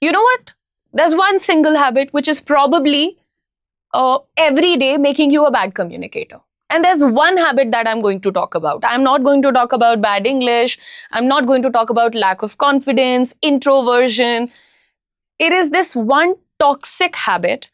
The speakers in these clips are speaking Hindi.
You know what? There's one single habit which is probably every day making you a bad communicator. And there's one habit that I'm going to talk about. I'm not going to talk about bad English. I'm not going to talk about lack of confidence, introversion. It is this one toxic habit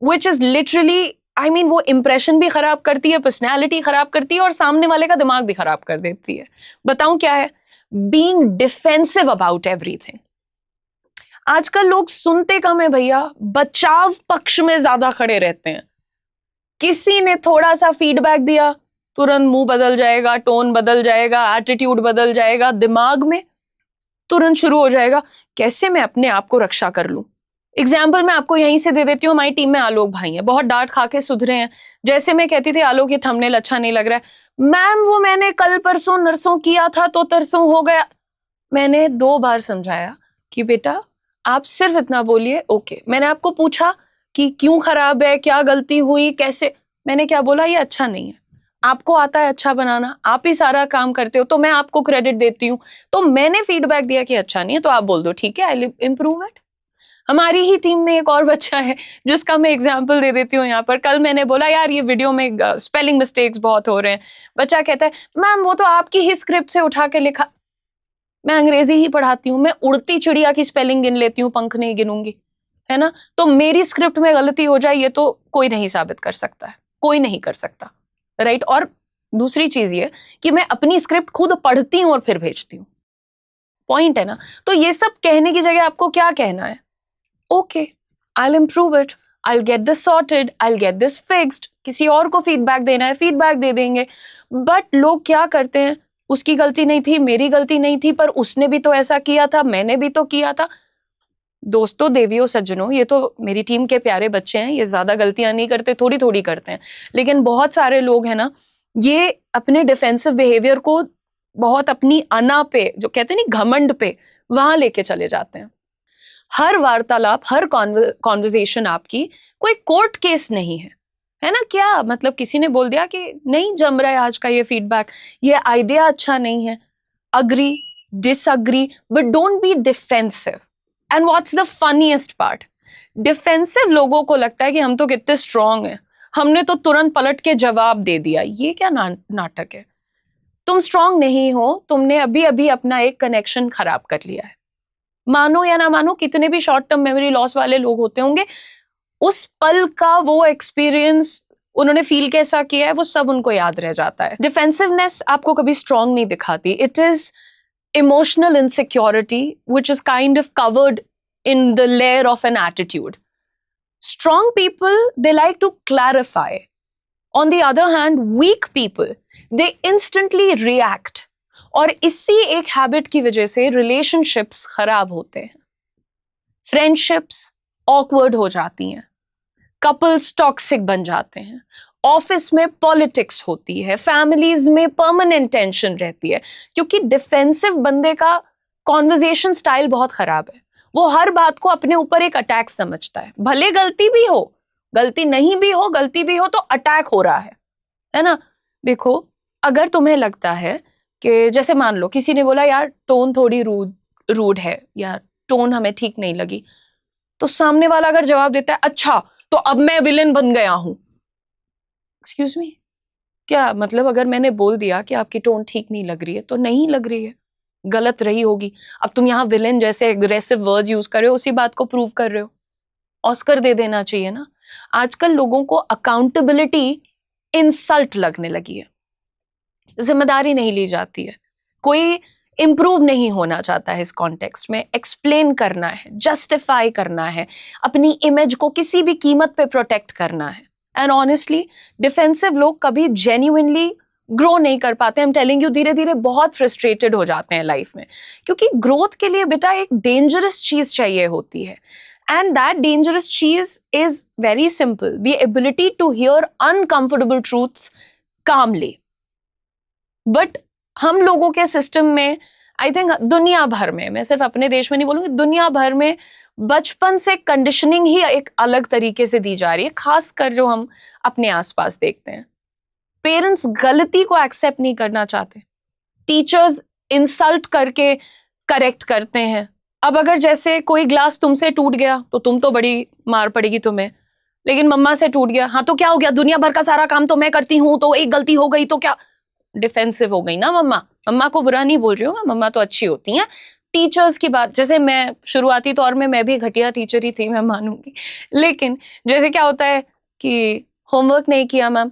which is literally, I mean, वो impression भी खराब करती है, personality खराब करती है और सामने वाले का दिमाग भी खराब कर देती है. बताऊं क्या है? Being defensive about everything. आजकल लोग सुनते कम है भैया, बचाव पक्ष में ज्यादा खड़े रहते हैं. किसी ने थोड़ा सा फीडबैक दिया, तुरंत मुंह बदल जाएगा, टोन बदल जाएगा, एटीट्यूड बदल जाएगा, दिमाग में तुरंत शुरू हो जाएगा कैसे मैं अपने आप को रक्षा कर लूं. एग्जाम्पल मैं आपको यहीं से दे देती हूँ. हमारी टीम में आलोक भाई हैं, बहुत डांट खा के सुधरे हैं. जैसे मैं कहती थी आलोक ये थंबनेल अच्छा नहीं लग रहा है, मैम वो मैंने कल परसों नरसों किया था तो तरसों हो गया. मैंने 2 बार समझाया कि बेटा आप सिर्फ इतना बोलिए ओके. मैंने आपको पूछा कि क्यों खराब है, क्या गलती हुई, कैसे. मैंने क्या बोला? ये अच्छा नहीं है. आपको आता है अच्छा बनाना, आप ही सारा काम करते हो, तो मैं आपको क्रेडिट देती हूँ. तो मैंने फीडबैक दिया कि अच्छा नहीं है, तो आप बोल दो ठीक है, आई विल इम्प्रूव इट. हमारी ही टीम में एक और बच्चा है जिसका मैं एग्जाम्पल दे देती हूँ यहाँ पर. कल मैंने बोला यार ये वीडियो में स्पेलिंग मिस्टेक्स बहुत हो रहे हैं. बच्चा कहता है मैम वो तो आपकी ही स्क्रिप्ट से उठा के लिखा. मैं अंग्रेजी ही पढ़ाती हूँ, मैं उड़ती चिड़िया की स्पेलिंग गिन लेती हूँ, पंख नहीं गिनूंगी, है ना. तो मेरी स्क्रिप्ट में गलती हो जाए ये तो कोई नहीं साबित कर सकता है, कोई नहीं कर सकता, राइट. और दूसरी चीज ये कि मैं अपनी स्क्रिप्ट खुद पढ़ती हूँ और फिर भेजती हूँ. पॉइंट है ना. तो ये सब कहने की जगह आपको क्या कहना है? Okay, I'll improve it, I'll get this sorted, I'll get this fixed. किसी और को फीडबैक देना है, फीडबैक दे देंगे. बट लोग क्या करते हैं, उसकी गलती नहीं थी, मेरी गलती नहीं थी, पर उसने भी तो ऐसा किया था, मैंने भी तो किया था. दोस्तों, देवियों, सज्जनों, ये तो मेरी टीम के प्यारे बच्चे हैं, ये ज्यादा गलतियां नहीं करते, थोड़ी थोड़ी करते हैं. लेकिन बहुत सारे लोग हैं ना, ये अपने डिफेंसिव बिहेवियर को बहुत अपनी अना पे, जो कहते हैं नहीं घमंड पे, वहां लेके चले जाते हैं. हर वार्तालाप, हर कॉन्वर्जेशन आपकी कोई कोर्ट केस नहीं है, है ना. क्या मतलब किसी ने बोल दिया कि नहीं जम रहा है आज का ये फीडबैक, ये आइडिया अच्छा नहीं है, agree disagree, but don't be defensive. And what's the funniest part, defensive लोगों को लगता है कि हम तो कितने स्ट्रांग हैं, हमने तो तुरंत पलट के जवाब दे दिया. ये क्या नाटक है. तुम स्ट्रांग नहीं हो, तुमने अभी अभी अपना एक कनेक्शन खराब कर लिया है. मानो या ना मानो, कितने भी शॉर्ट टर्म मेमोरी लॉस वाले लोग होते होंगे, उस पल का वो एक्सपीरियंस, उन्होंने फील कैसा किया है, वो सब उनको याद रह जाता है. डिफेंसिवनेस आपको कभी स्ट्रांग नहीं दिखाती. It is emotional insecurity which is kind of covered in the layer of an attitude. Strong people, they like to clarify. On the other hand, weak people, they instantly react. और इसी एक हैबिट की वजह से रिलेशनशिप्स खराब होते हैं, फ्रेंडशिप्स ऑकवर्ड हो जाती हैं, कपल्स टॉक्सिक बन जाते हैं, ऑफिस में पॉलिटिक्स होती है, फैमिलीज में परमानेंट टेंशन रहती है, क्योंकि डिफेंसिव बंदे का कॉन्वर्जेशन स्टाइल बहुत खराब है. वो हर बात को अपने ऊपर एक अटैक समझता है, भले गलती भी हो, गलती नहीं भी हो, गलती भी हो तो अटैक हो रहा है ना. देखो, अगर तुम्हें लगता है कि जैसे मान लो किसी ने बोला यार टोन थोड़ी रूड है, या टोन हमें ठीक नहीं लगी, तो सामने वाला अगर जवाब देता है अच्छा तो अब मैं विलेन बन गया हूं. एक्सक्यूज मी, क्या मतलब अगर मैंने बोल दिया कि आपकी टोन ठीक नहीं लग रही है तो नहीं लग रही है, गलत रही होगी. अब तुम यहाँ विलेन जैसे एग्रेसिव वर्ड्स यूज कर रहे हो, उसी बात को प्रूव कर रहे हो. ऑस्कर दे देना चाहिए ना. आजकल लोगों को अकाउंटेबिलिटी इंसल्ट लगने लगी है, जिम्मेदारी नहीं ली जाती है, कोई इंप्रूव नहीं होना चाहता है. इस कॉन्टेक्स्ट में एक्सप्लेन करना है, जस्टिफाई करना है, अपनी इमेज को किसी भी कीमत पे प्रोटेक्ट करना है. एंड ऑनेस्टली डिफेंसिव लोग कभी जेन्युइनली ग्रो नहीं कर पाते. आई एम टेलिंग यू, धीरे धीरे बहुत फ्रस्ट्रेटेड हो जाते हैं लाइफ में, क्योंकि ग्रोथ के लिए बेटा एक डेंजरस चीज चाहिए होती है. एंड दैट डेंजरस चीज is very simple, the ability to hear uncomfortable truths calmly. But हम लोगों के सिस्टम में, आई थिंक दुनिया भर में, मैं सिर्फ अपने देश में नहीं बोलूंगी, दुनिया भर में बचपन से कंडीशनिंग ही एक अलग तरीके से दी जा रही है, खासकर जो हम अपने आसपास देखते हैं. पेरेंट्स गलती को एक्सेप्ट नहीं करना चाहते, टीचर्स इंसल्ट करके करेक्ट करते हैं, अब अगर जैसे कोई ग्लास तुमसे टूट गया तो तुम तो बड़ी मार पड़ेगी तुम्हें, लेकिन मम्मा से टूट गया, हाँ तो क्या हो गया, दुनिया भर का सारा काम तो मैं करती हूँ, तो एक गलती हो गई तो क्या, डिफेंसिव हो गई ना मम्मा। मम्मा को बुरा नहीं बोल रही हूँ, मम्मा तो अच्छी होती हैं। टीचर्स की बात, जैसे मैं शुरुआती तौर में मैं भी घटिया टीचर ही थी, मैं मानूंगी, लेकिन जैसे क्या होता है कि होमवर्क नहीं किया मैम,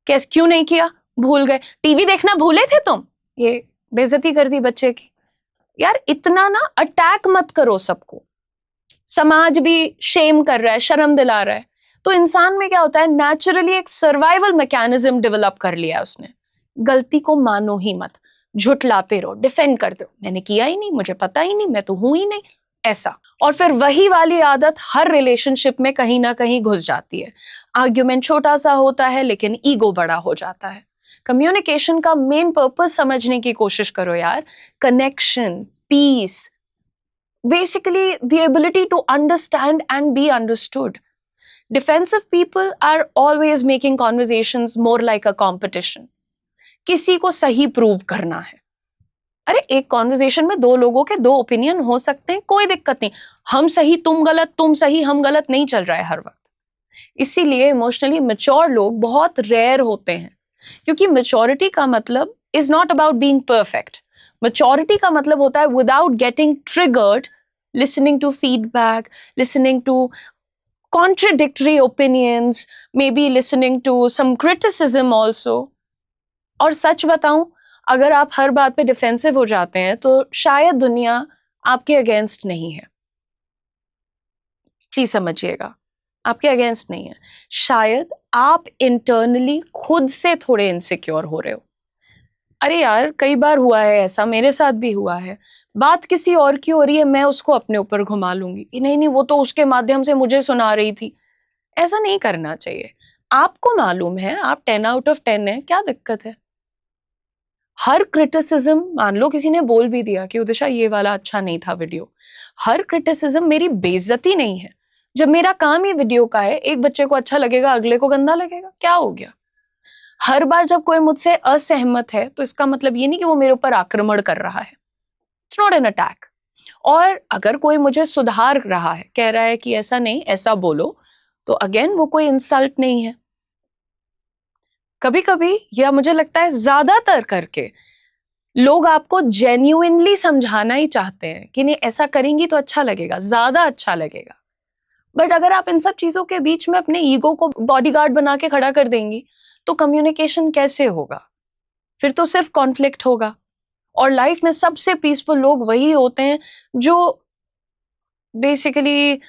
कैसे क्यों नहीं किया, भूल गए, टीवी देखना भूले थे तुम, ये बेइज्जती कर दी बच्चे की। यार इतना ना अटैक मत करो सबको, समाज भी शेम कर रहा है, शर्म दिला रहा है, तो इंसान में क्या होता है, नेचुरली एक सर्वाइवल मैकेनिज्म डेवलप कर लिया उसने। गलती को मानो ही मत, झुठलाते रहो, डिफेंड करते हो, मैंने किया ही नहीं, मुझे पता ही नहीं, मैं तो हूं ही नहीं, ऐसा। और फिर वही वाली आदत हर रिलेशनशिप में कहीं ना कहीं घुस जाती है। आर्ग्यूमेंट छोटा सा होता है लेकिन ईगो बड़ा हो जाता है। कम्युनिकेशन का मेन पर्पस समझने की कोशिश करो यार, connection, peace, basically the ability to understand and be understood. Defensive people are always making conversations more like a competition. किसी को सही प्रूव करना है। अरे एक कॉन्वर्जेशन में दो लोगों के दो ओपिनियन हो सकते हैं, कोई दिक्कत नहीं, हम सही तुम गलत, तुम सही हम गलत नहीं चल रहा है हर वक्त। इसीलिए इमोशनली मैच्योर लोग बहुत रेयर होते हैं, क्योंकि मैच्योरिटी का मतलब is not about being perfect. Maturity का मतलब होता है without getting triggered, listening to feedback, listening to contradictory opinions, maybe listening to some criticism also. और सच बताऊं, अगर आप हर बात पे डिफेंसिव हो जाते हैं तो शायद दुनिया आपके अगेंस्ट नहीं है। प्लीज समझिएगा, आपके अगेंस्ट नहीं है, शायद आप इंटरनली खुद से थोड़े इनसिक्योर हो रहे हो। अरे यार कई बार हुआ है ऐसा, मेरे साथ भी हुआ है, बात किसी और की हो रही है, मैं उसको अपने ऊपर घुमा लूंगी कि नहीं नहीं वो तो उसके माध्यम से मुझे सुना रही थी। ऐसा नहीं करना चाहिए। आपको मालूम है आप 10 आउट ऑफ 10 है, क्या दिक्कत है। हर क्रिटिसिज्म, मान लो किसी ने बोल भी दिया कि उदिशा ये वाला अच्छा नहीं था वीडियो, हर क्रिटिसिज्म मेरी बेइज्जती नहीं है। जब मेरा काम ही वीडियो का है, एक बच्चे को अच्छा लगेगा, अगले को गंदा लगेगा, क्या हो गया। हर बार जब कोई मुझसे असहमत है तो इसका मतलब ये नहीं कि वो मेरे ऊपर आक्रमण कर रहा है, इट्स नॉट एन अटैक। और अगर कोई मुझे सुधार रहा है, कह रहा है कि ऐसा नहीं ऐसा बोलो, तो अगेन वो कोई इंसल्ट नहीं है। कभी कभी, या मुझे लगता है ज्यादातर करके, लोग आपको जेन्युइनली समझाना ही चाहते हैं कि नहीं ऐसा करेंगी तो अच्छा लगेगा, ज्यादा अच्छा लगेगा। बट अगर आप इन सब चीजों के बीच में अपने ईगो को बॉडीगार्ड बना के खड़ा कर देंगी तो कम्युनिकेशन कैसे होगा, फिर तो सिर्फ कॉन्फ्लिक्ट होगा। और लाइफ में सबसे पीसफुल लोग वही होते हैं जो बेसिकली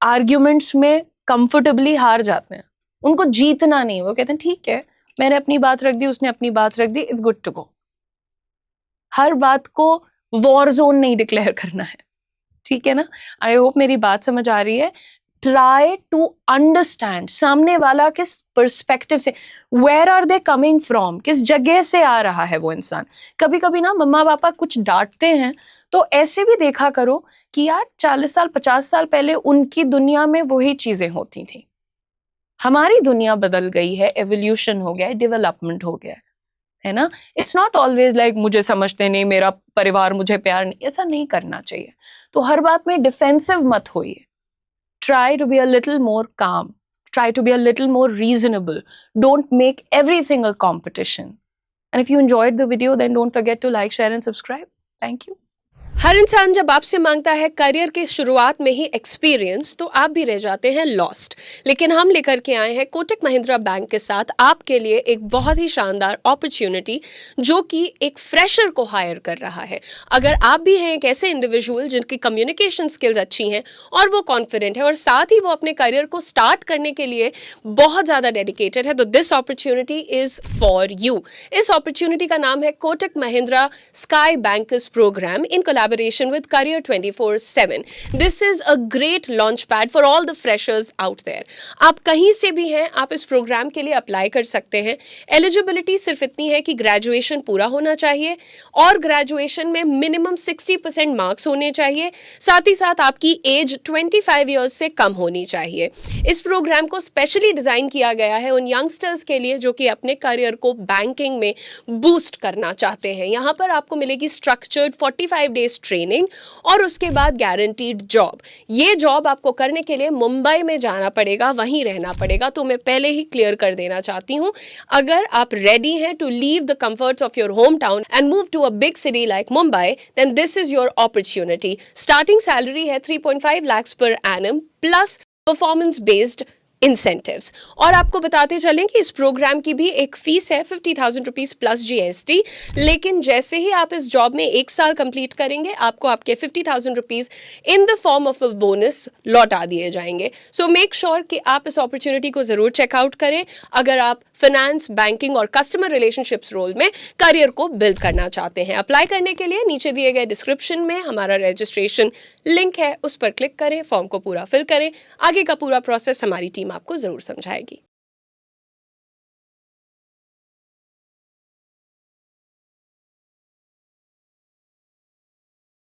आर्ग्यूमेंट्स में कंफर्टेबली हार जाते हैं। उनको जीतना नहीं, वो कहते हैं ठीक है मैंने अपनी बात रख दी, उसने अपनी बात रख दी, इट्स गुड टू गो। हर बात को वॉर जोन नहीं डिक्लेयर करना है, ठीक है ना। आई होप मेरी बात समझ आ रही है। ट्राई टू अंडरस्टैंड सामने वाला किस पर्सपेक्टिव से, where are they coming from, किस जगह से आ रहा है वो इंसान। कभी कभी ना मम्मा पापा कुछ डांटते हैं तो ऐसे भी देखा करो कि यार 40 साल 50 साल पहले उनकी दुनिया में वही चीजें होती थी, हमारी दुनिया बदल गई है, एवोल्यूशन हो गया है, डेवलपमेंट हो गया है ना। इट्स नॉट ऑलवेज लाइक मुझे समझते नहीं, मेरा परिवार मुझे प्यार नहीं, ऐसा नहीं करना चाहिए। तो हर बात में डिफेंसिव मत होइए। Try to be a little more calm. Try to be a little more reasonable. Don't make everything a competition. And if you enjoyed the video, then don't forget to like, share and subscribe. Thank you. हर इंसान जब आपसे मांगता है करियर के शुरुआत में ही एक्सपीरियंस, तो आप भी रह जाते हैं लॉस्ट। लेकिन हम लेकर के आए हैं कोटक महिंद्रा बैंक के साथ आपके लिए एक बहुत ही शानदार अपॉर्चुनिटी, जो कि एक फ्रेशर को हायर कर रहा है। अगर आप भी हैं एक ऐसे इंडिविजुअल जिनकी कम्युनिकेशन स्किल्स अच्छी हैं और वो कॉन्फिडेंट है और साथ ही वो अपने करियर को स्टार्ट करने के लिए बहुत ज़्यादा डेडिकेटेड है, तो this opportunity is for you. इस अपॉर्चुनिटी का नाम है Kotak Mahindra sky bankers program in collaboration with Career 24/7. This is a great launch pad for all the freshers out there. आप कहीं से भी हैं, आप इस प्रोग्राम के लिए अप्लाई कर सकते हैं। एलिजिबिलिटी सिर्फ इतनी है कि ग्रेजुएशन पूरा होना चाहिए और ग्रेजुएशन में मिनिमम 60% मार्क्स होने चाहिए। साथ ही साथ आपकी एज 25 ईयर्स से कम होनी चाहिए। इस प्रोग्राम को स्पेशली डिज़ाइन किया गया है उन यंगस्टर्स के लिए जो कि अपने करियर को बैंकिंग में बूस्ट करना चाहते हैं। यहाँ पर आपको मिलेगी स्ट्रक्चर्ड 45 डेज इयर्स ट्रेनिंग और उसके बाद गारंटीड जॉब। ये जॉब आपको करने के लिए मुंबई में जाना पड़ेगा, वहीं रहना पड़ेगा। तो मैं पहले ही क्लियर कर देना चाहती हूँ, अगर आप रेडी हैं to leave the comforts of your home town and move to a big city like Mumbai, then this is your opportunity. Starting salary है 3.5 lakhs per annum plus performance based incentives. और आपको बताते चलें कि इस प्रोग्राम की भी एक फीस है 50,000 रुपीज प्लस GST। लेकिन जैसे ही आप इस जॉब में 1 साल कंप्लीट करेंगे, आपको आपके 50,000 rupees in the form of a bonus लौटा दिए जाएंगे। सो मेक श्योर कि आप इस अपॉर्चुनिटी को जरूर चेकआउट करें अगर आप फाइनेंस, बैंकिंग और कस्टमर रिलेशनशिप्स रोल में करियर को बिल्ड करना चाहते हैं। अप्लाई करने के लिए नीचे दिए गए डिस्क्रिप्शन में हमारा रजिस्ट्रेशन लिंक है, उस पर क्लिक करें, फॉर्म को पूरा फिल करें। आगे का पूरा प्रोसेस हमारी टीम आपको जरूर समझाएगी।